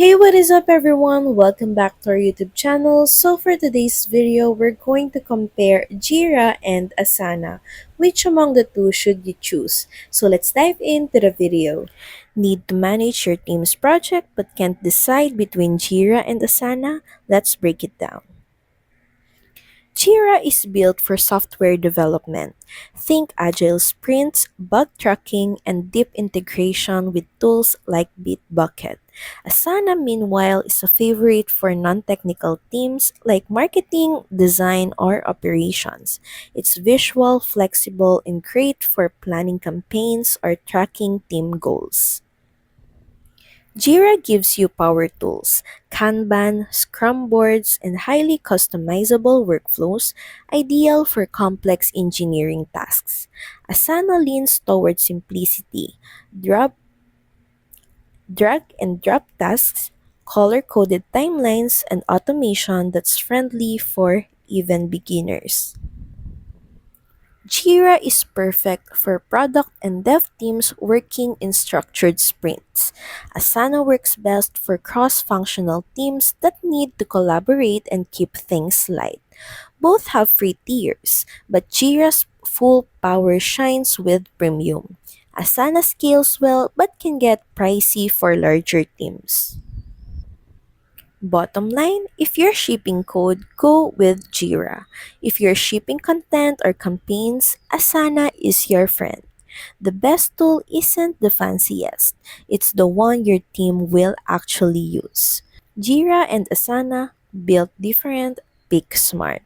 Hey, what is up everyone? Welcome back to our YouTube channel. So for today's video, we're going to compare Jira and Asana. Which among the two should you choose? So let's dive into the video. Need to manage your team's project but can't decide between Jira and Asana? Let's break it down. Jira is built for software development. Think agile sprints, bug tracking, and deep integration with tools like Bitbucket. Asana, meanwhile, is a favorite for non-technical teams like marketing, design, or operations. It's visual, flexible, and great for planning campaigns or tracking team goals. Jira gives you power tools, Kanban, Scrum boards, and highly customizable workflows, ideal for complex engineering tasks. Asana leans towards simplicity, drop, drag and drop tasks, color coded timelines, and automation that's friendly for even beginners. Jira is perfect for product and dev teams working in structured sprints. Asana works best for cross-functional teams that need to collaborate and keep things light. Both have free tiers, but Jira's full power shines with premium. Asana scales well but can get pricey for larger teams. Bottom line, if you're shipping code, go with Jira. If you're shipping content or campaigns, Asana is your friend. The best tool isn't the fanciest, it's the one your team will actually use. Jira and Asana built different, pick smart.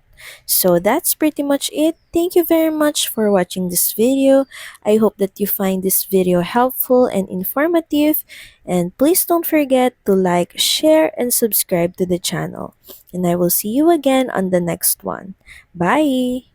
So that's pretty much it. Thank you very much for watching this video. I hope that you find this video helpful and informative. And please don't forget to like, share, and subscribe to the channel. And I will see you again on the next one. Bye!